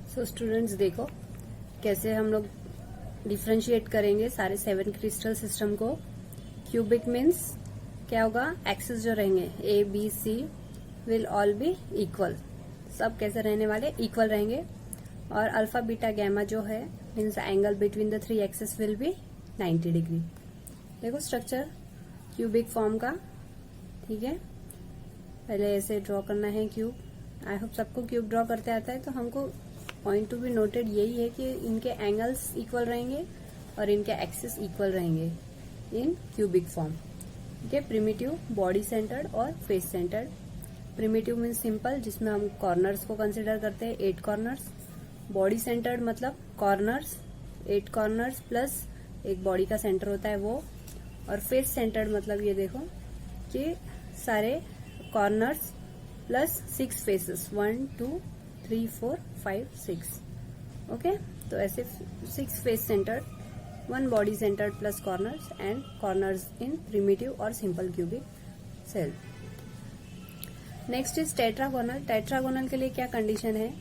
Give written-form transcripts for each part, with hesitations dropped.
So students देखो कैसे हम लोग डिफ्रेंशिएट करेंगे सारे 7 क्रिस्टल सिस्टम को। क्यूबिक मीन्स क्या होगा, एक्सिस जो रहेंगे A B C will all be equal, सब कैसे रहने वाले, इक्वल रहेंगे। और अल्फा बीटा गैमा जो है means angle between the 3 axis will be 90 degree. देखो स्ट्रक्चर क्यूबिक फॉर्म का, ठीक है। पहले ऐसे ड्रॉ करना है क्यूब। आई होप सबको क्यूब ड्रॉ करते आता है। तो हमको पॉइंट टू बी नोटेड यही है कि इनके एंगल्स इक्वल रहेंगे और इनके एक्सिस इक्वल रहेंगे इन क्यूबिक फॉर्म। ठीक है, प्रिमिटिव, बॉडी सेंटर्ड और face centred. Primitive means simple, जिसमें हम कॉर्नर्स को कंसिडर करते हैं 8 कॉर्नर्स। बॉडी सेंटर्ड मतलब कॉर्नर्स 8 कॉर्नर्स प्लस एक बॉडी का सेंटर होता है वो। और फेस सेंटर्ड मतलब ये देखो कि सारे कॉर्नर्स प्लस 6 फेसेस, 1 2 3 4 5 6। ओके, तो ऐसे 6 face centred, 1 body centred plus corners and corners in primitive और simple cubic cell. Next is tetragonal. Tetragonal के लिए क्या कंडीशन है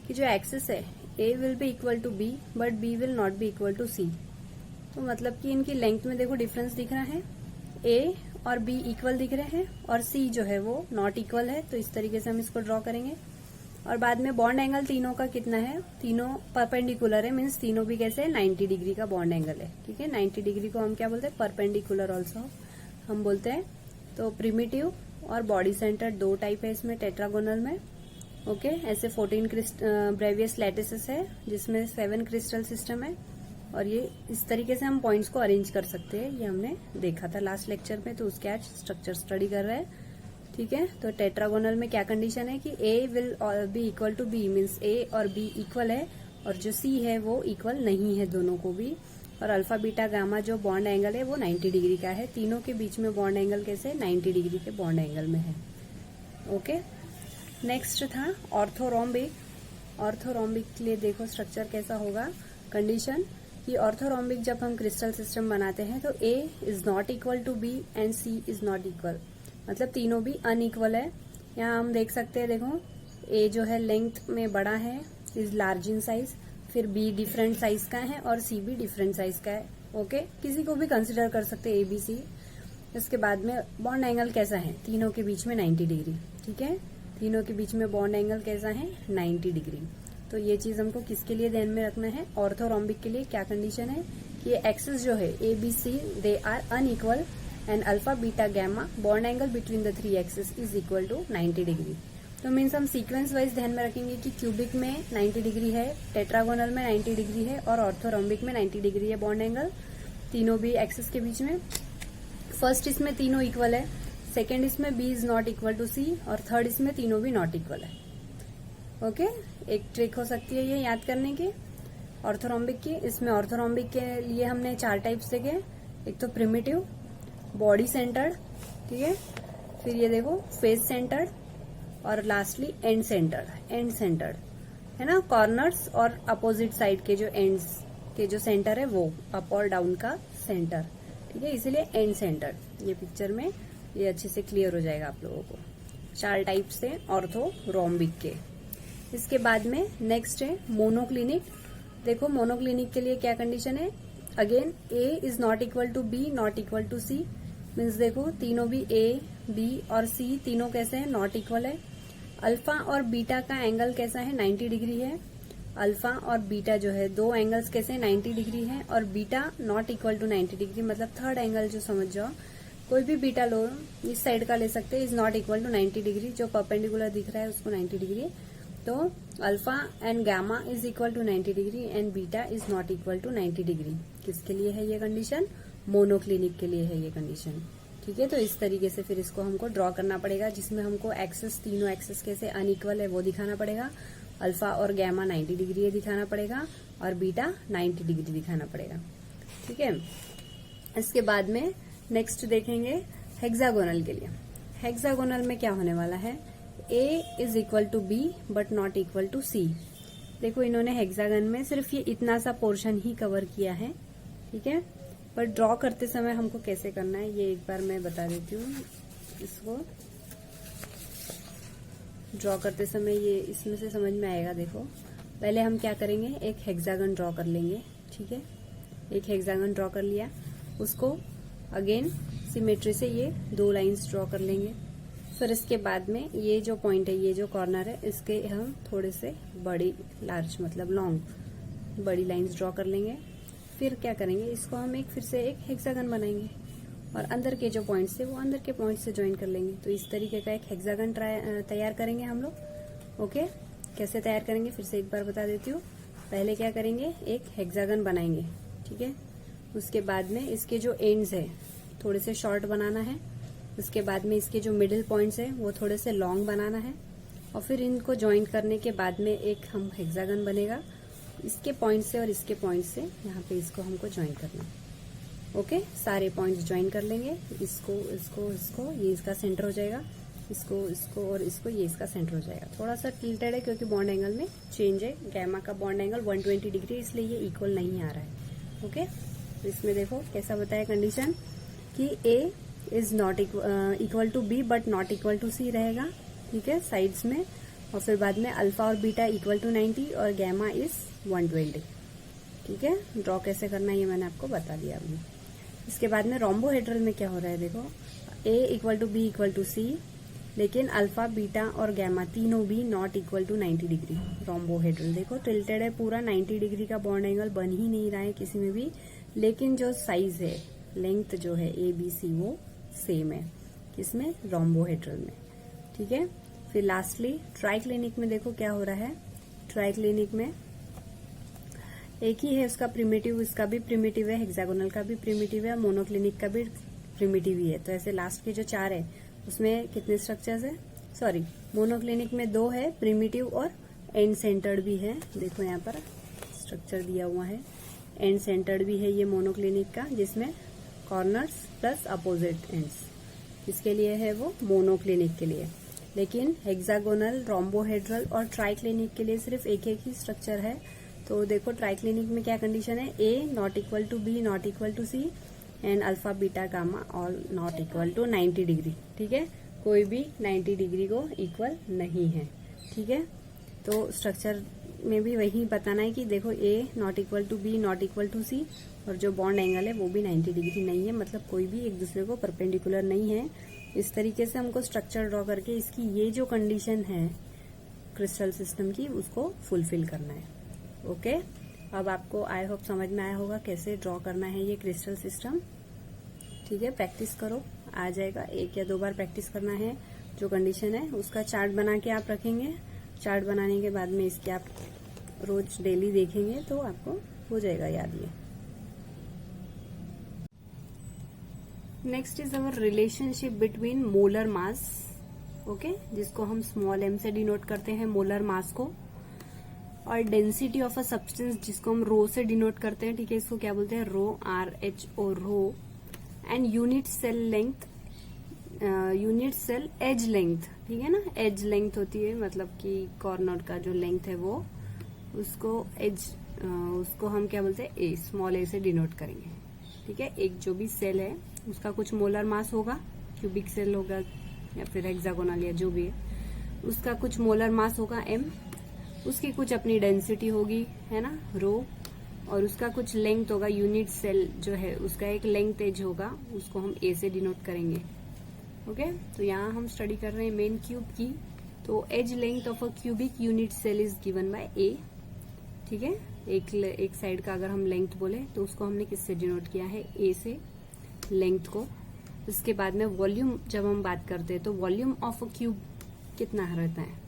कि जो एक्सिस है A will be equal to B but B will not be equal to C. तो मतलब कि इनकी लेंथ में देखो डिफरेंस दिख रहा है, ए और बी इक्वल दिख रहे हैं और सी जो है वो नॉट इक्वल है। तो इस तरीके से हम इसको ड्रॉ करेंगे। और बाद में बॉन्ड एंगल तीनों का कितना है, तीनों परपेंडिकुलर है, मीन्स तीनों भी कैसे 90 डिग्री का बॉन्ड एंगल है। ठीक है, 90 डिग्री को हम क्या बोलते हैं, परपेंडिकुलर ऑल्सो हम बोलते हैं। तो प्रिमिटिव और बॉडी सेंटर दो टाइप है इसमें टेट्रागोनल में। ओके, ऐसे 14 ब्रेवियस लैटिसेस है जिसमें 7 क्रिस्टल सिस्टम है। और ये इस तरीके से हम पॉइंट्स को अरेंज कर सकते हैं, ये हमने देखा था लास्ट लेक्चर में, तो उसके आज स्ट्रक्चर स्टडी कर रहे हैं। ठीक है, तो टेट्रागोनल में क्या कंडीशन है कि A will be equal to B, means A और बी इक्वल है और जो सी है वो इक्वल नहीं है दोनों को भी। और अल्फा बीटा गामा जो बॉन्ड एंगल है वो 90 डिग्री का है। तीनों के बीच में बॉन्ड एंगल कैसे 90 डिग्री के बॉन्ड एंगल में है। ओके, नेक्स्ट था ऑर्थोरोम्बिक। ऑर्थोरोम्बिक के लिए देखो स्ट्रक्चर कैसा होगा, कंडीशन कि ऑर्थोरोम्बिक जब हम क्रिस्टल सिस्टम बनाते हैं तो A is not equal to B and C is not equal, मतलब तीनों भी अनइक्वल है। यहाँ हम देख सकते हैं, देखो ए जो है लेंथ में बड़ा है, इज लार्ज इन साइज, फिर बी डिफरेंट साइज का है और सी भी डिफरेंट साइज का है। ओके, किसी को भी कंसिडर कर सकते हैं ए बी सी। इसके बाद में बॉन्ड एंगल कैसा है, तीनों के बीच में 90 डिग्री। ठीक है, तीनों के बीच में बॉन्ड एंगल कैसा है 90 डिग्री। तो ये चीज हमको किसके लिए ध्यान में रखना है, ऑर्थोरोम्बिक के लिए क्या कंडीशन है कि एक्सिस जो है A B C they are unequal and alpha beta gamma bond angle between the 3 axis is equal to 90 degree. तो मीन्स हम सीक्वेंस वाइज ध्यान में रखेंगे कि क्यूबिक में 90 डिग्री है, टेट्रागोनल में 90 डिग्री है और ऑर्थोरोम्बिक में 90 डिग्री है बॉन्ड एंगल, तीनों भी एक्सिस के बीच में। फर्स्ट इसमें तीनों इक्वल है, सेकेंड इसमें B is not equal to C और थर्ड इसमें तीनों भी नॉट इक्वल है। ओके, एक ट्रिक हो सकती है ये याद करने की ऑर्थोरोम्बिक की। इसमें ऑर्थोरोम्बिक के लिए हमने 4 टाइप्स देखे, एक तो प्रिमिटिव, बॉडी सेंटर्ड, ठीक है, फिर ये देखो फेस सेंटर्ड और lastly and centred. And centred है ना, कॉर्नर्स और अपोजिट साइड के जो एंड्स के जो सेंटर है वो अप और डाउन का सेंटर। ठीक है, इसीलिए एंड सेंटर्ड। ये पिक्चर में ये अच्छे से क्लियर हो जाएगा आप लोगों को। 4 टाइप्स है ऑर्थोरोम्बिक के। इसके बाद में नेक्स्ट है मोनोक्लिनिक। देखो मोनोक्लिनिक के लिए क्या कंडीशन है, again A is not equal to B not equal to C, means देखो तीनों भी ए बी और सी तीनों कैसे हैं, नॉट इक्वल है। अल्फा और बीटा का एंगल कैसा है 90 डिग्री है। अल्फा और बीटा जो है दो एंगल्स कैसे 90 डिग्री है और beta not equal to 90 degree, मतलब थर्ड एंगल जो समझ जाओ, कोई भी बीटा लो, इस साइड का ले सकते हैं, is not equal to 90 degree, जो परपेंडिकुलर दिख रहा है उसको 90 डिग्री। तो alpha and gamma is equal to 90 degree and beta is not equal to 90 degree. किसके लिए है ये कंडीशन, मोनोक्लिनिक के लिए है ये कंडीशन। ठीक है, तो इस तरीके से फिर इसको हमको ड्रॉ करना पड़ेगा, जिसमें हमको एक्सिस, तीनों एक्सिस कैसे अनइक्वल है वो दिखाना पड़ेगा। अल्फा और गामा 90 डिग्री है दिखाना पड़ेगा और बीटा 90 डिग्री दिखाना पड़ेगा। ठीक है, इसके बाद में नेक्स्ट देखेंगे हेक्सागोनल के लिए। हेक्सागोनल में क्या होने वाला है, A is equal to B but not equal to C. देखो इन्होंने हेक्सागन में सिर्फ ये इतना सा पोर्शन ही कवर किया है। ठीक है, पर ड्रॉ करते समय हमको कैसे करना है ये एक बार मैं बता देती हूँ। इसको ड्रॉ करते समय ये इसमें से समझ में आएगा। देखो पहले हम क्या करेंगे, एक हेक्सागन ड्रॉ कर लेंगे। ठीक है, एक हेक्सागन ड्रॉ कर लिया, उसको अगेन सिमेट्री से ये 2 लाइंस ड्रॉ कर लेंगे। फिर इसके बाद में ये जो पॉइंट है, ये जो कॉर्नर है, इसके हम थोड़े से बड़ी लार्ज मतलब लॉन्ग बड़ी लाइंस ड्रॉ कर लेंगे। फिर क्या करेंगे, इसको हम फिर से एक हेक्सागन बनाएंगे और अंदर के जो पॉइंट्स थे वो अंदर के पॉइंट से ज्वाइन कर लेंगे। तो इस तरीके का एक हेक्सागन तैयार करेंगे हम लोग। ओके, कैसे तैयार करेंगे फिर से एक बार बता देती हूँ। पहले क्या करेंगे, एक हेक्सागन बनाएंगे। ठीक है, उसके बाद में इसके जो एंड्स है थोड़े से शॉर्ट बनाना है। उसके बाद में इसके जो मिडिल पॉइंट्स है वो थोड़े से लॉन्ग बनाना है। और फिर इनको ज्वाइन करने के बाद में एक हम हेक्सागन बनेगा। इसके पॉइंट से और इसके पॉइंट से यहाँ पे इसको हमको ज्वाइन करना। ओके, सारे पॉइंट्स ज्वाइन कर लेंगे। इसको इसको इसको, ये इसका सेंटर हो जाएगा। इसको इसको और इसको, ये इसका सेंटर हो जाएगा। थोड़ा सा टिल्टेड है क्योंकि बॉन्ड एंगल में चेंज है। गैमा का बॉन्ड एंगल 120 डिग्री, इसलिए ये इक्वल नहीं आ रहा है। ओके, तो इसमें देखो कैसा बताया कंडीशन कि A is not equal to B but not equal to C रहेगा। ठीक है, साइड्स में। और फिर बाद में अल्फा और बीटा इक्वल टू 90 और गैमा इज 120। ठीक है, ड्रॉ कैसे करना है ये मैंने आपको बता दिया अभी। इसके बाद में रोम्बोहेड्रल में क्या हो रहा है, देखो A equal to B equal to C, लेकिन अल्फा बीटा और गैमा तीनों भी not equal to 90 degree. Rhombohedral देखो टिल्टेड है पूरा, 90 डिग्री का बॉन्ड एंगल बन ही नहीं रहा है किसी में भी, लेकिन जो साइज है, लेंथ जो है ए बी सी वो सेम है किसमें, रोम्बोहेड्रल में। ठीक है, फिर लास्टली ट्राइक्लिनिक में देखो क्या हो रहा है। ट्राइक्लिनिक में एक ही है उसका प्रिमिटिव, इसका भी प्रिमिटिव है, हेक्सागोनल का भी प्रिमिटिव है, मोनोक्लिनिक का भी प्रिमिटिव ही है। तो ऐसे लास्ट के जो 4 है उसमें कितने स्ट्रक्चर्स है, सॉरी मोनोक्लिनिक में 2 है प्रिमिटिव और एंड सेंटर्ड भी है। देखो यहाँ पर स्ट्रक्चर दिया हुआ है, एंड सेंटर्ड भी है ये मोनोक्लिनिक का, जिसमें कॉर्नर्स प्लस अपोजिट एंड्स, इसके लिए है वो मोनोक्लिनिक के लिए। लेकिन हेक्सागोनल, रोम्बोहेड्रल और ट्राइक्लिनिक के लिए सिर्फ एक एक ही स्ट्रक्चर है। तो देखो ट्राइक्लिनिक में क्या कंडीशन है, A not equal to B not equal to C and alpha beta gamma all not equal to 90 degree. ठीक है, कोई भी 90 डिग्री को इक्वल नहीं है। ठीक है, तो स्ट्रक्चर में भी वही बताना है कि देखो A not equal to B not equal to C और जो बॉन्ड एंगल है वो भी 90 डिग्री नहीं है, मतलब कोई भी एक दूसरे को परपेंडिकुलर नहीं है। इस तरीके से हमको स्ट्रक्चर ड्रॉ करके इसकी ये जो कंडीशन है क्रिस्टल सिस्टम की उसको फुलफिल करना है। ओके, अब आपको आई होप समझ में आया होगा कैसे ड्रॉ करना है ये क्रिस्टल सिस्टम। ठीक है, प्रैक्टिस करो, आ जाएगा। 1 या 2 बार प्रैक्टिस करना है। जो कंडीशन है उसका चार्ट बना के आप रखेंगे। चार्ट बनाने के बाद में इसके आप रोज डेली देखेंगे तो आपको हो जाएगा याद ये। Next is our relationship between molar mass, okay, जिसको हम स्मॉल m से डिनोट करते हैं मोलर मास को, और डेंसिटी ऑफ अ सब्सटेंस जिसको हम रो से डिनोट करते हैं। ठीक है, इसको क्या बोलते हैं, rho, RHO rho. And unit cell length, unit cell edge length. ठीक है ना, एज लेंथ होती है मतलब कि कॉर्नर का जो लेंथ है वो, उसको एज, उसको हम क्या बोलते हैं, ए, स्मॉल ए से डिनोट करेंगे। ठीक है, एक जो भी सेल है उसका कुछ मोलर मास होगा, क्यूबिक सेल होगा या फिर हेक्सागोनल या जो भी है, उसका कुछ मोलर मास होगा m, उसकी कुछ अपनी डेंसिटी होगी, है ना, रो, और उसका कुछ लेंथ होगा, यूनिट सेल जो है उसका एक लेंथ एज होगा, उसको हम ए से डिनोट करेंगे। ओके, तो यहाँ हम स्टडी कर रहे हैं मेन क्यूब की, तो edge length of a cubic unit cell is given by A. ठीक है, एक साइड का अगर हम लेंथ बोले तो उसको हमने किससे डिनोट किया है, ए से, लेंथ को। इसके बाद में वॉल्यूम जब हम बात करते हैं तो वॉल्यूम ऑफ अ क्यूब कितना रहता है,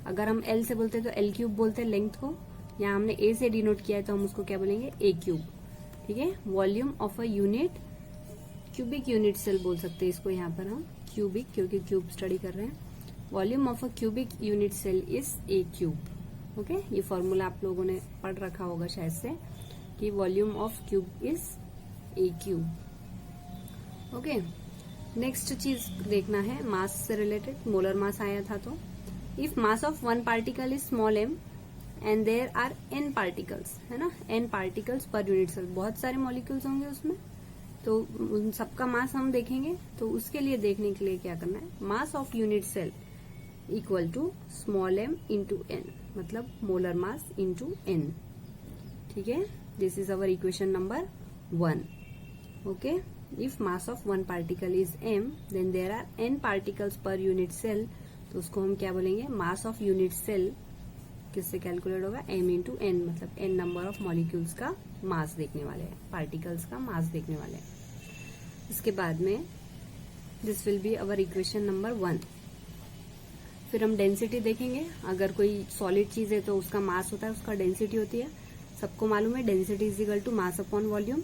अगर हम एल से बोलते हैं तो एल क्यूब बोलते हैं लेंथ को, यहाँ हमने ए से डिनोट किया है तो हम उसको क्या बोलेंगे, ए क्यूब। ठीक है, volume of a unit, cubic unit cell बोल सकते हैं इसको यहाँ पर हम, क्यूबिक, क्योंकि क्यूब स्टडी कर रहे हैं। Volume of a cubic unit cell is a cube. Okay, ये फॉर्मूला आप लोगों ने पढ़ रखा होगा शायद से कि volume of cube is a cube. Okay, next चीज देखना है मास से रिलेटेड, मोलर मास आया था तो, if mass of one particle is small m and there are n particles, है ना, n particles per unit cell, बहुत सारे मॉलिक्यूल्स होंगे उसमें, तो उन सबका मास हम देखेंगे। तो उसके लिए देखने के लिए क्या करना है, mass of unit cell equal to small m into n। मतलब मोलर मास इंटू n। ठीक है, this is our equation number 1। Okay, if mass of one particle is m then there are n particles per unit cell, तो उसको हम क्या बोलेंगे, mass of unit cell किससे calculate होगा, m इंटू n, मतलब n नंबर ऑफ मॉलिक्यूल्स का mass देखने वाले हैं, पार्टिकल्स का मास देखने वाले हैं। इसके बाद में this will be our equation number 1। फिर हम डेंसिटी देखेंगे। अगर कोई सॉलिड चीज है तो उसका मास होता है, उसका डेंसिटी होती है। सबको मालूम है density is equal to mass upon volume.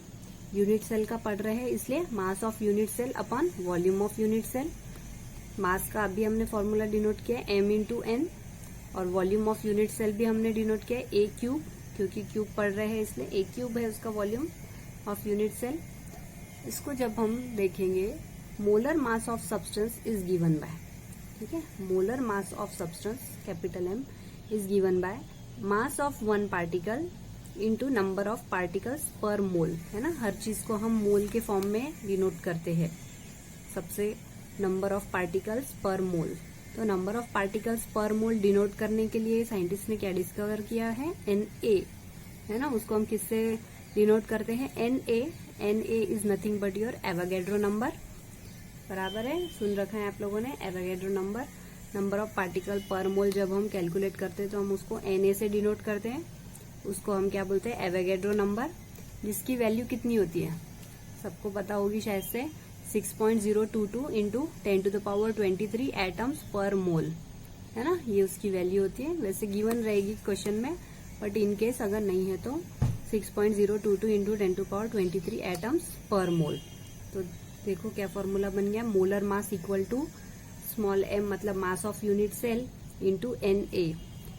Unit cell का पढ़ रहे हैं इसलिए mass of unit cell upon volume of unit cell. Mass का अभी हमने फॉर्मूला डिनोट किया m इंटू n, और वॉल्यूम ऑफ यूनिट सेल भी हमने डिनोट किया a क्यूब, क्योंकि क्यूब पढ़ रहे हैं इसलिए a क्यूब है उसका वॉल्यूम ऑफ यूनिट सेल। इसको जब हम देखेंगे, molar mass of substance is given bye, ठीक है, molar mass of substance capital M is given by mass of one particle into number of particles पर मोल, है ना। हर चीज को हम मोल के फॉर्म में डिनोट करते हैं, सबसे नंबर ऑफ पार्टिकल्स पर मोल। तो नंबर ऑफ पार्टिकल्स पर मोल डिनोट करने के लिए साइंटिस्ट ने क्या डिस्कवर किया है, Na, है ना। उसको हम किससे डिनोट करते हैं, Na is nothing but your Avogadro number, बराबर है, सुन रखा है आप लोगों ने, Avogadro number. Number of particle पर मोल जब हम कैलकुलेट करते हैं तो हम उसको Na से डिनोट करते हैं, उसको हम क्या बोलते हैं, एवोगैड्रो नंबर, जिसकी वैल्यू कितनी होती है, सबको पता होगी शायद से, 6.022 इंटू 10⁻23 एटम्स पर मोल, है ना, ये उसकी वैल्यू होती है। वैसे गिवन रहेगी क्वेश्चन में, बट इन केस अगर नहीं है तो 6.022 इंटू 10⁻23 एटम्स पर मोल। तो देखो क्या फॉर्मूला बन गया, molar mass equal to small m मतलब mass of unit cell into Na।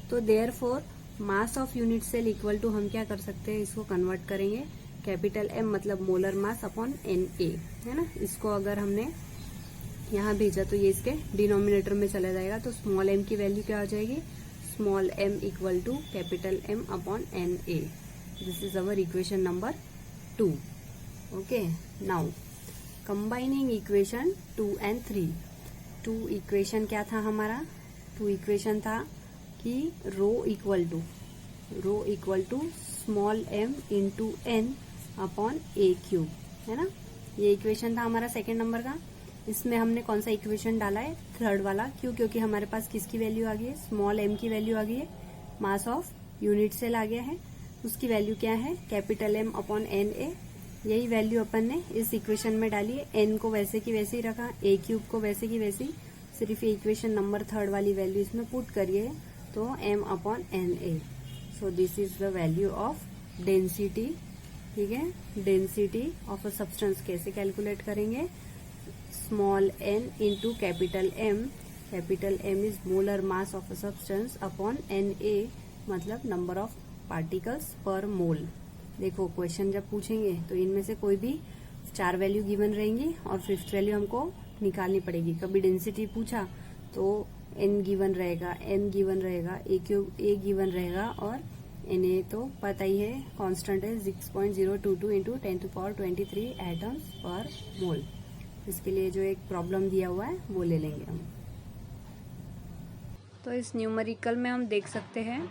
तो therefore mass of unit cell equal to हम क्या कर सकते हैं, इसको कन्वर्ट करेंगे कैपिटल M मतलब मोलर मास अपॉन Na, है ना। इसको अगर हमने यहाँ भेजा तो ये इसके डिनोमिनेटर में चला जाएगा, तो स्मॉल m की वैल्यू क्या हो जाएगी, small m equal to capital M upon Na। This is our equation number 2। Okay, now combining equation 2 and 3। 2 equation क्या था हमारा, 2 इक्वेशन था कि rho equal to small m into n upon a cube, है ना। ये इक्वेशन था हमारा सेकेंड नंबर का। इसमें हमने कौन सा इक्वेशन डाला है, थर्ड वाला, क्यों, क्योंकि हमारे पास किसकी वैल्यू आ गई है, स्मॉल m की वैल्यू आ गई है, मास ऑफ यूनिट सेल आ गया है, उसकी वैल्यू क्या है, कैपिटल M अपॉन Na। यही वैल्यू अपन ने इस इक्वेशन में डाली है, n को वैसे की वैसे ही रखा, a क्यूब को वैसे की वैसे ही, सिर्फ ये इक्वेशन नंबर थर्ड वाली वैल्यू इसमें पुट करिए तो m upon Na। So this is the value of density, ठीक है। डेंसिटी ऑफ अ सब्सटेंस कैसे कैलकुलेट करेंगे, small n into capital M is molar mass of a substance upon Na मतलब number of particles पर मोल। देखो question जब पूछेंगे तो इनमें से कोई भी 4 वैल्यू गिवन रहेंगी और 5th वैल्यू हमको निकालनी पड़ेगी। कभी डेंसिटी पूछा तो n गिवन रहेगा, m गिवन रहेगा, a गिवन रहेगा, और Na तो पता ही है कांस्टेंट है 6.022 इंटू 10⁻23 एटम्स पर मोल। इसके लिए जो एक प्रॉब्लम दिया हुआ है वो ले लेंगे हम। तो इस न्यूमेरिकल में हम देख सकते हैं,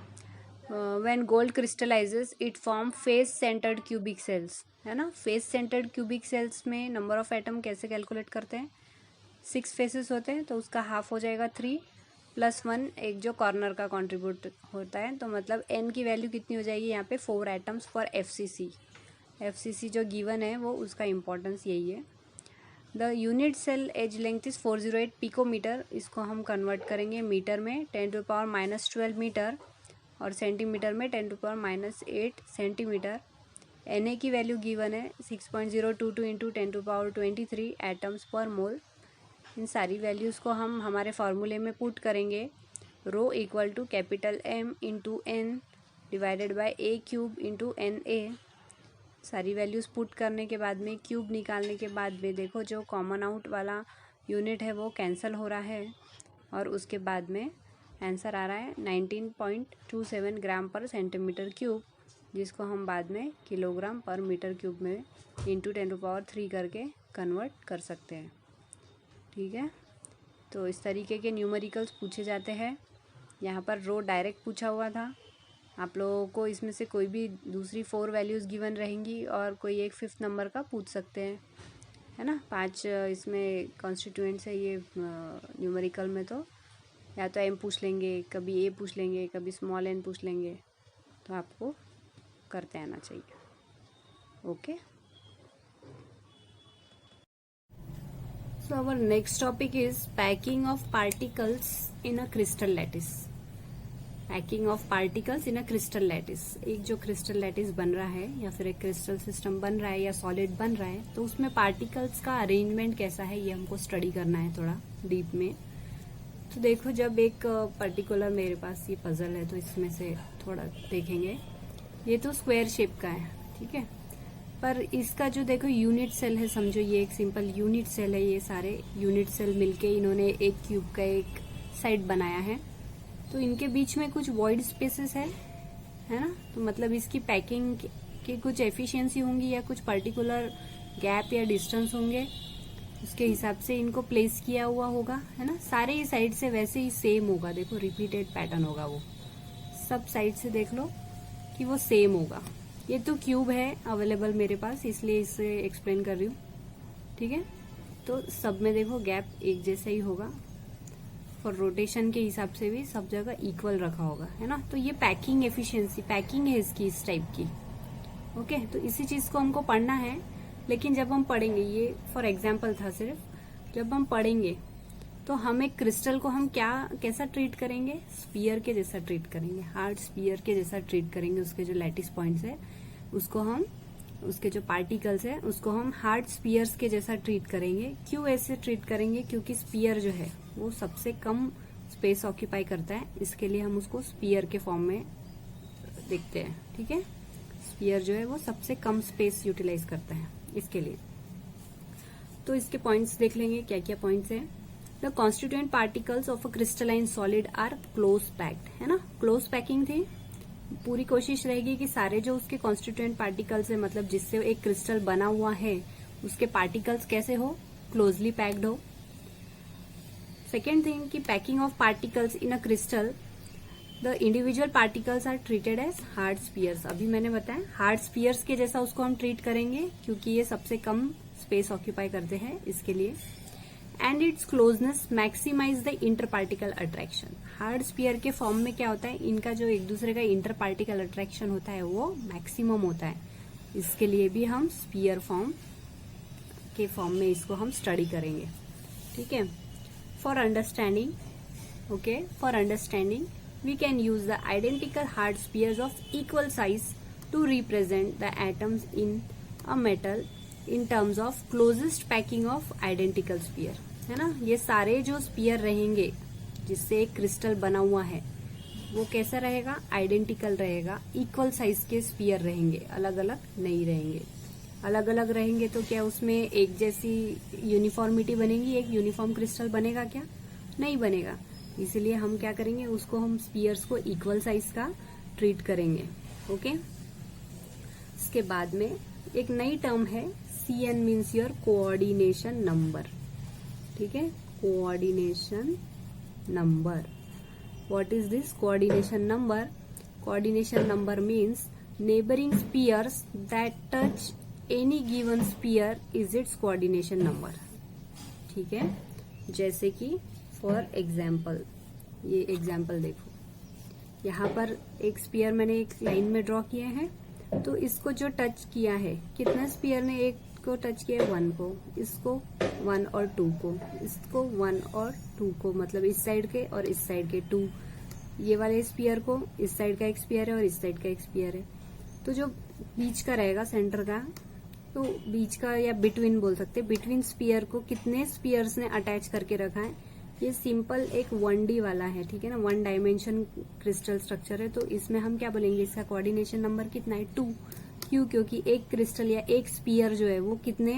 when gold crystallises it form face centred cubic cells, है ना। फेस सेंटर्ड क्यूबिक सेल्स में नंबर ऑफ एटम कैसे कैलकुलेट करते हैं, 6 फेसेस होते हैं तो उसका हाफ हो जाएगा 3 + 1 एक जो कॉर्नर का कॉन्ट्रीब्यूट होता है, तो मतलब n की वैल्यू कितनी हो जाएगी यहाँ पे 4 एटम्स फॉर FCC जो गिवन है वो उसका इम्पोर्टेंस यही है। The unit cell edge length is 408 picometre, इसको हम कन्वर्ट करेंगे मीटर में 10⁻−12 मीटर, और सेंटीमीटर में 10⁻−8 सेंटीमीटर। Na की वैल्यू गिवन है 6.022 इंटू 10⁻23 एटम्स पर मोल। इन सारी वैल्यूज़ को हम हमारे फार्मूले में पुट करेंगे, rho equal to capital M into n divided by a cube into Na। सारी वैल्यूज़ पुट करने के बाद में, क्यूब निकालने के बाद में, देखो जो कॉमन आउट वाला यूनिट है वो कैंसिल हो रहा है, और उसके बाद में आंसर आ रहा है 19.27 ग्राम पर सेंटीमीटर क्यूब, जिसको हम बाद में किलोग्राम पर मीटर क्यूब में इंटू 10⁻³ करके कन्वर्ट कर सकते हैं, ठीक है। तो इस तरीके के न्यूमेरिकल्स पूछे जाते हैं। यहाँ पर रो डायरेक्ट पूछा हुआ था। आप लोगों को इसमें से कोई भी दूसरी 4 वैल्यूज़ गिवन रहेंगी और कोई एक 5th नंबर का पूछ सकते हैं, है ना। 5 इसमें कॉन्स्टिट्यूएंट्स है ये न्यूमेरिकल में, तो या तो m पूछ लेंगे, कभी a पूछ लेंगे, कभी स्मॉल n पूछ लेंगे, तो आपको करते आना चाहिए। Okay, so our next topic is packing of particles in a crystal lattice. Packing of particles in a crystal lattice, एक जो क्रिस्टल लैटिस बन रहा है या फिर एक क्रिस्टल सिस्टम बन रहा है या सॉलिड बन रहा है, तो उसमें पार्टिकल्स का अरेंजमेंट कैसा है ये हमको स्टडी करना है थोड़ा डीप में। तो देखो, जब एक पर्टिकुलर मेरे पास ये पजल है तो इसमें से थोड़ा देखेंगे। ये तो स्क्वायर शेप का है, ठीक है, पर इसका जो देखो यूनिट सेल है, समझो ये एक सिंपल यूनिट सेल है। ये सारे यूनिट सेल मिलके इन्होंने एक क्यूब का एक साइड बनाया है। तो इनके बीच में कुछ वॉइड स्पेसेस है ना। तो मतलब इसकी पैकिंग की कुछ एफिशिएंसी होंगी या कुछ पर्टिकुलर गैप या डिस्टेंस होंगे, उसके हिसाब से इनको प्लेस किया हुआ होगा, है ना। सारे ही साइड से वैसे ही सेम होगा, देखो रिपीटेड पैटर्न होगा, वो सब साइड से देख लो कि वो सेम होगा। ये तो क्यूब है अवेलेबल मेरे पास, इसलिए इसे एक्सप्लेन कर रही हूँ, ठीक है। तो सब में देखो गैप एक जैसा ही होगा, और रोटेशन के हिसाब से भी सब जगह इक्वल रखा होगा, है ना। तो ये पैकिंग एफिशिएंसी, पैकिंग है इसकी इस टाइप की। ओके, तो इसी चीज को हमको पढ़ना है। लेकिन जब हम पढ़ेंगे, ये फॉर एग्जाम्पल था सिर्फ, जब हम पढ़ेंगे तो हम एक क्रिस्टल को हम कैसा ट्रीट करेंगे, स्फीयर के जैसा ट्रीट करेंगे, हार्ड स्फीयर के जैसा ट्रीट करेंगे। उसके जो लैटिस पॉइंट्स है उसको हम, उसके जो पार्टिकल्स है उसको हम हार्ड स्फीयर्स के जैसा ट्रीट करेंगे। क्यों ऐसे ट्रीट करेंगे, क्योंकि स्फीयर जो है वो सबसे कम स्पेस ऑक्यूपाई करता है, इसके लिए हम उसको स्फीयर के फॉर्म में देखते हैं, ठीक है। स्फीयर जो है वो सबसे कम स्पेस यूटिलाइज करता है इसके लिए। तो इसके पॉइंट्स देख लेंगे, क्या क्या पॉइंट्स है। The constituent particles of a crystalline solid are close packed, है ना। क्लोज पैकिंग थी, पूरी कोशिश रहेगी कि सारे जो उसके कॉन्स्टिट्यूएंट पार्टिकल्स है, मतलब जिससे एक क्रिस्टल बना हुआ है, उसके पार्टिकल्स कैसे हो, क्लोजली पैक्ड हो। सेकेंड थिंग कि packing of particles in a crystal, the individual particles are treated as hard spheres. अभी मैंने बताया हार्ड स्फीयर्स के जैसा उसको हम ट्रीट करेंगे, क्योंकि ये सबसे कम स्पेस ऑक्यूपाई करते हैं इसके लिए। And its closeness maximise the inter particle attraction. Hard sphere के फॉर्म में क्या होता है, इनका जो एक दूसरे का इंटर पार्टिकल अट्रैक्शन होता है वो मैक्सिमम होता है। इसके लिए भी हम स्फीयर फॉर्म के फॉर्म में इसको हम स्टडी करेंगे, ठीक है। For understanding, okay, for understanding we can use the identical hard spheres of equal size to represent the atoms in a metal in terms of closest packing of identical sphere, है ना। ये सारे जो spear रहेंगे जिससे एक crystal बना हुआ है वो कैसा रहेगा, आइडेंटिकल रहेगा, इक्वल साइज के स्पीयर रहेंगे, अलग अलग नहीं रहेंगे। अलग अलग रहेंगे तो क्या उसमें एक जैसी यूनिफॉर्मिटी बनेगी, एक यूनिफॉर्म क्रिस्टल बनेगा क्या, नहीं बनेगा। इसलिए हम क्या करेंगे, उसको हम स्पीयर्स को इक्वल साइज का ट्रीट करेंगे, ओके। इसके बाद में एक नई टर्म है, CN means your coordination number, ठीक है, coordination number. What is this coordination number? Coordination number means neighbouring spheres that touch any given sphere is its coordination number, ठीक है। जैसे कि फॉर एग्जाम्पल, ये एग्जाम्पल देखो, यहाँ पर एक स्पीयर मैंने एक लाइन में ड्रॉ किया है, तो इसको जो टच किया है, कितना स्पीयर ने एक को टच किया, 1 को, इसको 1 और 2 को, इसको 1 और 2 को, मतलब इस साइड के और इस साइड के 2, ये वाले स्पीयर को, इस साइड का एक स्पीयर है और इस साइड का एक स्पीयर है। तो जो बीच का रहेगा, सेंटर का, तो बीच का या बिटवीन बोल सकते, बिटवीन स्पीयर को कितने स्पीयर्स ने अटैच करके रखा है। ये सिंपल एक 1D वाला है, ठीक है ना, 1 डायमेंशन क्रिस्टल स्ट्रक्चर है। तो इसमें हम क्या बोलेंगे, इसका कोऑर्डिनेशन नंबर कितना है, 2। क्यों? क्योंकि एक क्रिस्टल या एक स्पीयर जो है वो कितने,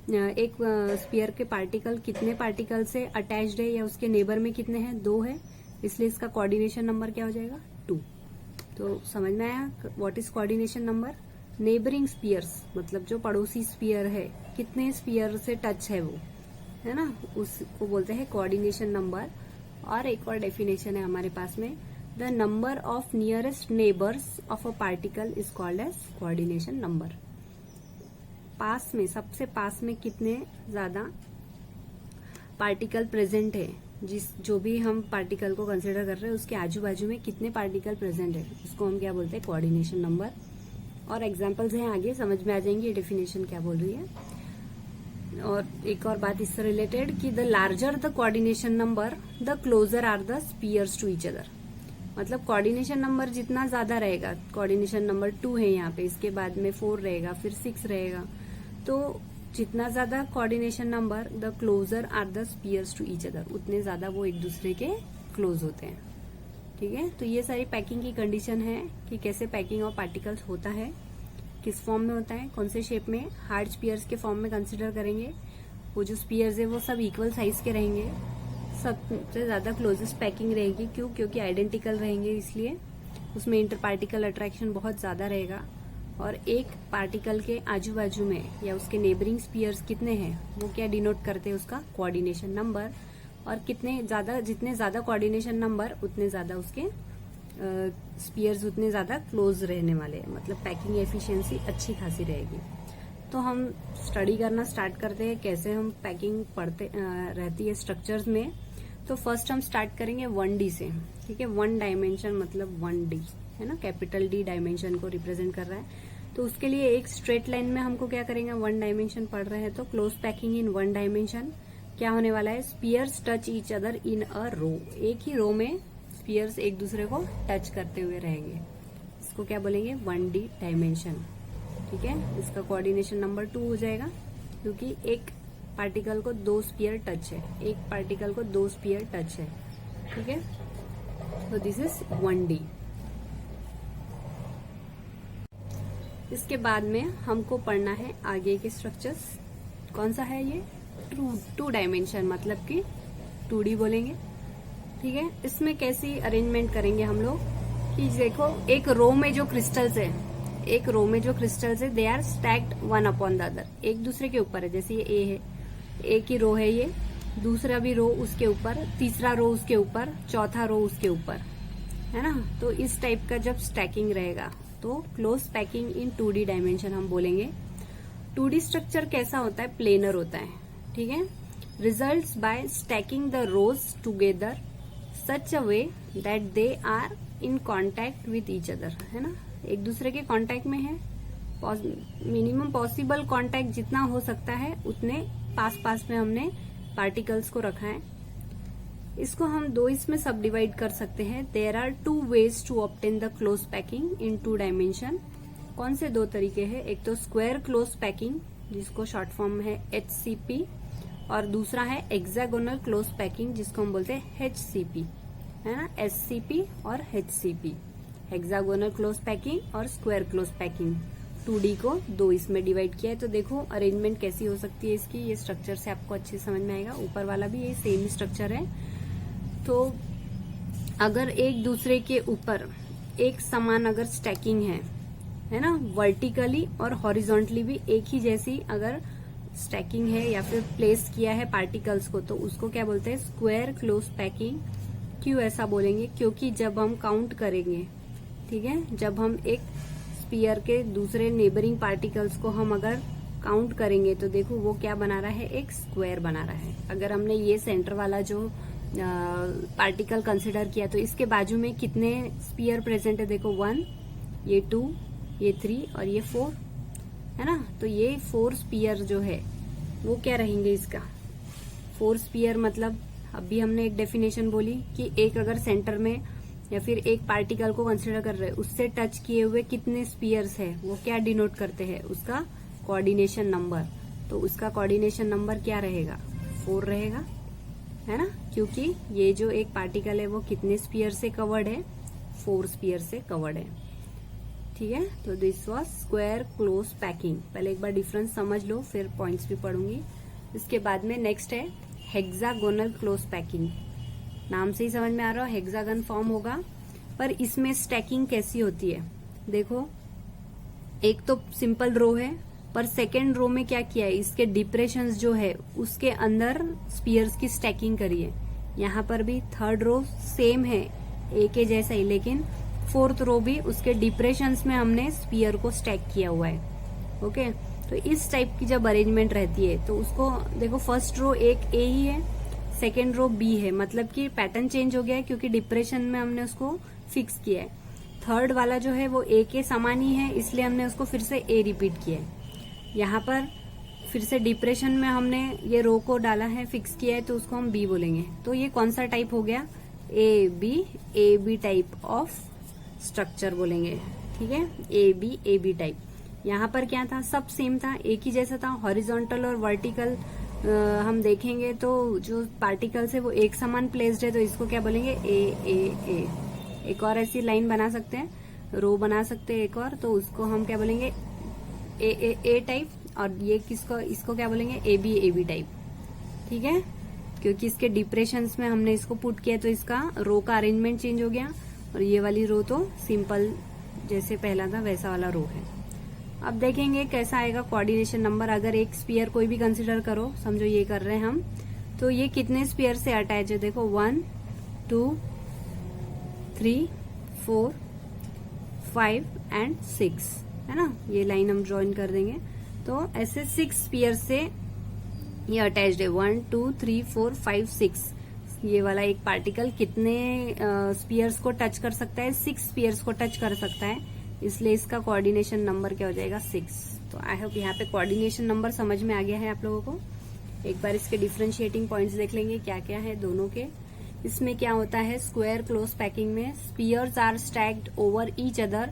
एक स्पीयर के पार्टिकल कितने पार्टिकल से अटैच्ड है या उसके नेबर में कितने हैं, 2 है, इसलिए इसका कोऑर्डिनेशन नंबर क्या हो जाएगा, 2। तो समझ में आया what is coordination number? Neighbouring spheres, मतलब जो पड़ोसी स्पीयर है, कितने स्पीयर से टच है वो, है ना, उसको बोलते हैं कोऑर्डिनेशन नंबर और एक और डेफिनेशन है हमारे पास में, the number of nearest neighbours of a particle is called as coordination number. पास में, सबसे पास में कितने ज्यादा पार्टिकल प्रेजेंट है, जो भी हम पार्टिकल को कंसिडर कर रहे हैं उसके आजू बाजू में कितने पार्टिकल प्रेजेंट है, उसको हम क्या बोलते हैं, कोऑर्डिनेशन नंबर। और एग्जांपल्स हैं आगे, समझ में आ जाएंगे डेफिनेशन क्या बोल रही है। और एक और बात इससे रिलेटेड कि the larger the coordination number the closer are the spheres to each other. मतलब कोऑर्डिनेशन नंबर जितना ज्यादा रहेगा, कोऑर्डिनेशन नंबर 2 है यहाँ पे, इसके बाद में 4 रहेगा, फिर 6 रहेगा, तो जितना ज्यादा coordination number the closer are the spheres to each other, उतने ज्यादा वो एक दूसरे के क्लोज होते हैं। ठीक है, तो ये सारी पैकिंग की कंडीशन है कि कैसे पैकिंग ऑफ पार्टिकल्स होता है, किस फॉर्म में होता है, कौन से शेप में, हार्ड स्पीयर्स के फॉर्म में कंसिडर करेंगे। वो जो स्पीयर्स है वो सब इक्वल साइज के रहेंगे, सबसे ज्यादा क्लोजेस्ट पैकिंग रहेगी। क्यों? क्योंकि आइडेंटिकल रहेंगे, इसलिए उसमें इंटर पार्टिकल अट्रैक्शन बहुत ज्यादा रहेगा। और एक पार्टिकल के आजू बाजू में या उसके नेबरिंग स्पीयर्स कितने हैं, वो क्या डिनोट करते हैं, उसका कोऑर्डिनेशन नंबर। और कितने ज्यादा, जितने ज्यादा कोऑर्डिनेशन नंबर उतने ज्यादा उसके स्पीयर्स उतने ज्यादा क्लोज रहने वाले हैं, मतलब पैकिंग एफिशिएंसी अच्छी खासी रहेगी। तो हम स्टडी करना स्टार्ट करते हैं कैसे हम पैकिंग पढ़ते रहती है स्ट्रक्चर्स में। तो फर्स्ट हम स्टार्ट करेंगे 1D से। ठीक है, 1 डायमेंशन मतलब 1D है ना, कैपिटल D डायमेंशन को रिप्रेजेंट कर रहा है। तो उसके लिए एक स्ट्रेट लाइन में हमको क्या करेंगे, 1 डायमेंशन पढ़ रहे हैं तो क्लोज पैकिंग इन 1 डायमेंशन क्या होने वाला है, spheres touch each other in a row. एक ही रो में स्पीयर्स एक दूसरे को टच करते हुए रहेंगे, इसको क्या बोलेंगे, 1D डायमेंशन। ठीक है, इसका कोऑर्डिनेशन नंबर 2 हो जाएगा, क्योंकि एक पार्टिकल को 2 स्पीयर टच है, एक पार्टिकल को 2 स्पीयर टच है। ठीक है, तो दिस इज 1D। इसके बाद में हमको पढ़ना है आगे के स्ट्रक्चर्स। कौन सा है ये, 2 डायमेंशन मतलब कि 2D बोलेंगे। ठीक है, इसमें कैसी अरेंजमेंट करेंगे हम लोग कि देखो, एक रो में जो क्रिस्टल्स है, एक रो में जो क्रिस्टल्स है, they are stacked one upon the other, एक दूसरे के ऊपर है। जैसे ये ए है, एक ही रो है ये, दूसरा भी रो उसके ऊपर, तीसरा रो उसके ऊपर, चौथा रो उसके ऊपर, है ना। तो इस टाइप का जब स्टैकिंग रहेगा तो क्लोज पैकिंग इन 2D डायमेंशन हम बोलेंगे। 2D स्ट्रक्चर कैसा होता है, प्लेनर होता है। ठीक है, results by stacking the rows together such a way that they are in contact with each other, है ना, एक दूसरे के कॉन्टैक्ट में है। मिनिमम पॉसिबल कॉन्टैक्ट जितना हो सकता है उतने पास पास में हमने पार्टिकल्स को रखा है। इसको हम 2 इसमें सब डिवाइड कर सकते हैं। There are 2 ways to obtain the close packing in 2 dimension. कौन से 2 तरीके हैं, एक तो स्क्वायर क्लोज पैकिंग जिसको शॉर्ट फॉर्म है HCP, और दूसरा है हेक्सागोनल क्लोज पैकिंग जिसको हम बोलते हैं HCP, है ना, SCP और HCP, हेक्सागोनल क्लोज पैकिंग और स्क्वायर क्लोज पैकिंग। 2D को 2 इसमें डिवाइड किया है। तो देखो अरेंजमेंट कैसी हो सकती है इसकी, ये स्ट्रक्चर से आपको अच्छे समझ में आएगा। ऊपर वाला भी ये सेम स्ट्रक्चर है। तो अगर एक दूसरे के ऊपर एक समान अगर स्टैकिंग है ना, वर्टिकली और हॉरिजॉन्टली भी एक ही जैसी अगर स्टैकिंग है या फिर प्लेस किया है पार्टिकल्स को, तो उसको क्या बोलते हैं, स्क्वायर क्लोज पैकिंग। क्यों ऐसा बोलेंगे, क्योंकि जब हम काउंट करेंगे, ठीक है, जब हम एक स्पीयर के दूसरे नेबरिंग पार्टिकल्स को हम अगर काउंट करेंगे तो देखो वो क्या बना रहा है, एक स्क्वायर बना रहा है। अगर हमने ये सेंटर वाला जो पार्टिकल कंसिडर किया तो इसके बाजू में कितने स्पीयर प्रेजेंट है, देखो 1, ये 2, ये 3 और ये 4, है ना। तो ये 4 स्पीयर जो है वो क्या रहेंगे, इसका 4 स्पीयर मतलब अभी हमने एक डेफिनेशन बोली कि एक अगर सेंटर में या फिर एक पार्टिकल को कंसिडर कर रहे हैं, उससे टच किए हुए कितने स्पीयर्स है वो क्या डिनोट करते हैं, उसका कोऑर्डिनेशन नंबर। तो उसका कोऑर्डिनेशन नंबर क्या रहेगा, 4 रहेगा, है ना, क्योंकि ये जो एक पार्टिकल है वो कितने स्पीयर से कवर्ड है, 4 स्पीयर से कवर्ड है। ठीक है, तो this was square close packing. पहले एक बार डिफरेंस समझ लो, फिर पॉइंट्स भी पढ़ूंगी। इसके बाद में नेक्स्ट है हेक्सागोनल क्लोज पैकिंग। नाम से ही समझ में आ रहा है हेक्सागन फॉर्म होगा, पर इसमें स्टैकिंग कैसी होती है, देखो एक तो सिंपल रो है, पर सेकेंड रो में क्या किया है, इसके डिप्रेशंस जो है उसके अंदर स्पीयर्स की स्टैकिंग करी है। यहाँ पर भी थर्ड रो सेम है ए के जैसा ही, लेकिन फोर्थ रो भी उसके डिप्रेशंस में हमने स्पीयर को स्टैक किया हुआ है। ओके, तो इस टाइप की जब अरेंजमेंट रहती है तो उसको देखो, फर्स्ट रो एक ए ही है, सेकेंड रो बी है, मतलब कि पैटर्न चेंज हो गया है क्योंकि डिप्रेशन में हमने उसको फिक्स किया है। थर्ड वाला जो है वो ए के समान ही है, इसलिए हमने उसको फिर से ए रिपीट किया है। यहाँ पर फिर से डिप्रेशन में हमने ये रो को डाला है, फिक्स किया है, तो उसको हम बी बोलेंगे। तो ये कौन सा टाइप हो गया? A B type of structure बोलेंगे। ठीक है, ए बी टाइप। यहाँ पर क्या था? सब सेम था, एक ही जैसा था। हॉरिजॉन्टल और वर्टिकल हम देखेंगे तो जो पार्टिकल्स है वो एक समान प्लेस्ड है, तो इसको क्या बोलेंगे? ए। एक और ऐसी लाइन बना सकते हैं, रो बना सकते हैं एक और, तो उसको हम क्या बोलेंगे? A type. और ये किसको, इसको क्या बोलेंगे? A B type. ठीक है, क्योंकि इसके डिप्रेशंस में हमने इसको पुट किया तो इसका रो का अरेंजमेंट चेंज हो गया, और ये वाली रो तो सिंपल जैसे पहला था वैसा वाला रो है। अब देखेंगे कैसा आएगा कोऑर्डिनेशन नंबर। अगर एक स्पीयर कोई भी कंसिडर करो, समझो ये कर रहे हैं हम, तो ये कितने स्पीयर से अटैच है? देखो 1 2 3 4 5 एंड 6 है ना। ये लाइन हम ज्वाइन कर देंगे, तो ऐसे 6 स्पीयर से ये अटैच्ड है। 1 2 3 4 5 6। ये वाला एक पार्टिकल कितने स्पीयर्स को टच कर सकता है? 6 स्पीयर्स को टच कर सकता है, इसलिए इसका कोऑर्डिनेशन नंबर क्या हो जाएगा? 6। तो आई होप यहाँ पे कोऑर्डिनेशन नंबर समझ में आ गया है आप लोगों को। एक बार इसके डिफरेंशिएटिंग पॉइंट्स देख लेंगे क्या क्या है दोनों के। इसमें क्या होता है? स्क्वायर क्लोज पैकिंग में spheres are stacked over each other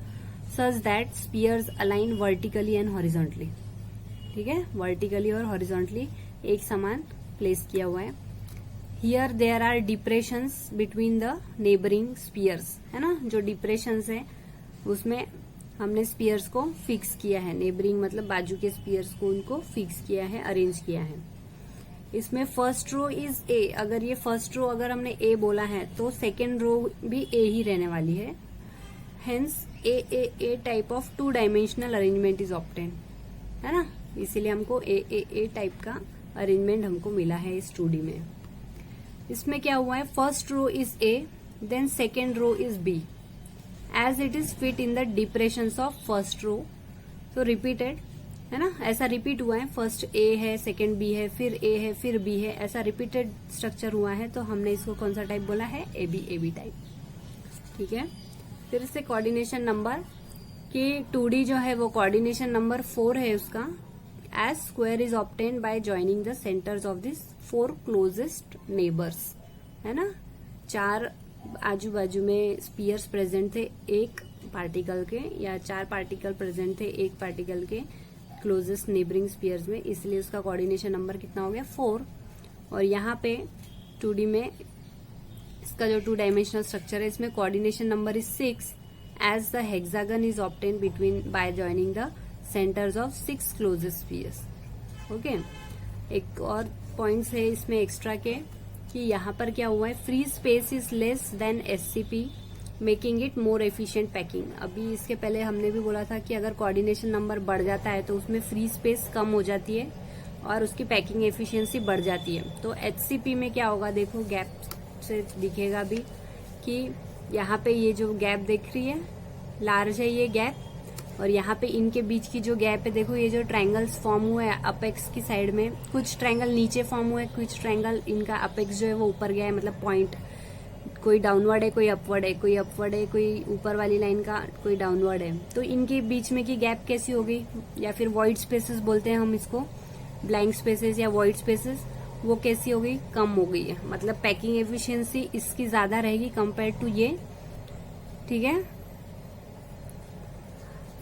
such that spheres align vertically and horizontally. ठीक है, वर्टिकली और हॉरिजॉन्टली एक समान प्लेस किया हुआ है। Here there are depressions between the neighbouring spheres, है ना। जो डिप्रेशंस है उसमें हमने स्पीयर्स को फिक्स किया है। नेबरिंग मतलब बाजू के स्पीयर्स को उनको फिक्स किया है, अरेंज किया है। इसमें फर्स्ट रो इज ए। अगर ये फर्स्ट रो अगर हमने ए बोला है तो सेकेंड रो भी ए ही रहने वाली है। Hence A type of 2 dimensional arrangement is obtain, है ना। इसीलिए हमको ए टाइप का अरेंजमेंट हमको मिला है इस 2D में। इसमें क्या हुआ है? First row is A, then second row is B, as it is fit in the depressions of first row. तो रिपीटेड है ना, ऐसा रिपीट हुआ है। फर्स्ट ए है, सेकेंड बी है, फिर ए है, फिर बी है, ऐसा रिपीटेड स्ट्रक्चर हुआ है, तो हमने इसको कौन सा टाइप बोला है? A B type. ठीक है, फिर से कोऑर्डिनेशन नंबर की 2D जो है वो कोऑर्डिनेशन नंबर 4 है उसका। As square is obtain by joining the centres of this 4 closest neighbours, है ना। 4 आजू बाजू में स्पीयर्स प्रेजेंट थे एक पार्टिकल के, या 4 पार्टिकल प्रेजेंट थे एक पार्टिकल के क्लोजेस्ट नेबरिंग स्पीयर्स में, इसलिए उसका कोऑर्डिनेशन नंबर कितना हो गया? 4। और यहाँ पे 2D में इसका जो 2 डायमेंशनल स्ट्रक्चर है इसमें coordination number is 6, as the hexagon is obtain between by joining the centres of 6 closest spheres. Okay, एक और पॉइंट्स है इसमें एक्स्ट्रा के कि यहाँ पर क्या हुआ है? Free space is less than SCP making it more efficient packing. अभी इसके पहले हमने भी बोला था कि अगर कोऑर्डिनेशन नंबर बढ़ जाता है तो उसमें फ्री स्पेस कम हो जाती है और उसकी पैकिंग एफिशिएंसी बढ़ जाती है। तो एचसीपी में क्या होगा? देखो गैप से दिखेगा भी कि यहाँ पे ये जो गैप दिख रही है लार्ज है ये गैप, और यहाँ पे इनके बीच की जो गैप है देखो, ये जो ट्रायंगल्स फॉर्म हुए हैं अपेक्स की साइड में, कुछ ट्रायंगल नीचे फॉर्म हुए, कुछ ट्रायंगल इनका अपेक्स जो है वो ऊपर गया है, मतलब पॉइंट कोई डाउनवर्ड है, कोई अपवर्ड है, कोई अपवर्ड है, कोई ऊपर वाली लाइन का कोई डाउनवर्ड है। तो इनके बीच में की गैप कैसी हो गई? या फिर वॉइड स्पेसेस बोलते हैं हम इसको, ब्लैंक स्पेसेस या वॉइड स्पेसेस, वो कैसी हो गई? कम हो गई है। मतलब पैकिंग एफिशिएंसी इसकी ज्यादा रहेगी कंपेयर टू ये। ठीक है,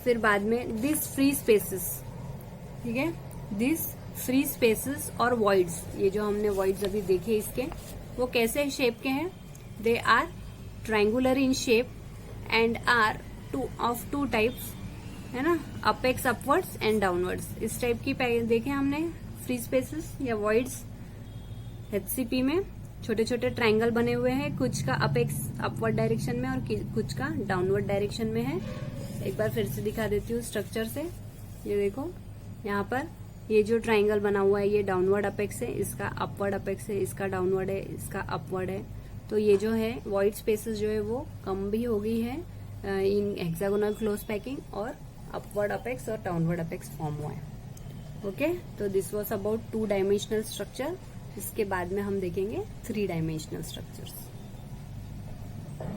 फिर बाद में दिस फ्री स्पेसेस, ठीक है, दिस फ्री स्पेसेस और वॉइड्स, ये जो हमने वॉइड्स अभी देखे इसके, वो कैसे शेप के हैं? They are triangular in shape and are of 2 types, है ना, अपेक्स अपवर्ड्स एंड डाउनवर्ड्स। इस टाइप की देखे हमने फ्री स्पेसेस या वॉइड्स। एचसीपी में छोटे छोटे ट्रायंगल बने हुए हैं, कुछ का अपेक्स अपवर्ड डायरेक्शन में और कुछ का डाउनवर्ड डायरेक्शन में है। एक बार फिर से दिखा देती हूँ स्ट्रक्चर से। ये देखो यहाँ पर ये जो ट्राइंगल बना हुआ है ये डाउनवर्ड अपेक्स है, इसका अपवर्ड अपेक्स है, इसका डाउनवर्ड है, इसका अपवर्ड है। तो ये जो है वॉइड स्पेसेस जो है वो कम भी हो गई है इन हेक्सागोनल क्लोज पैकिंग, और अपवर्ड अपेक्स और डाउनवर्ड अपेक्स फॉर्म हुआ है। ओके, तो this was about 2 dimensional structure. इसके बाद में हम देखेंगे 3 डायमेंशनल स्ट्रक्चर्स।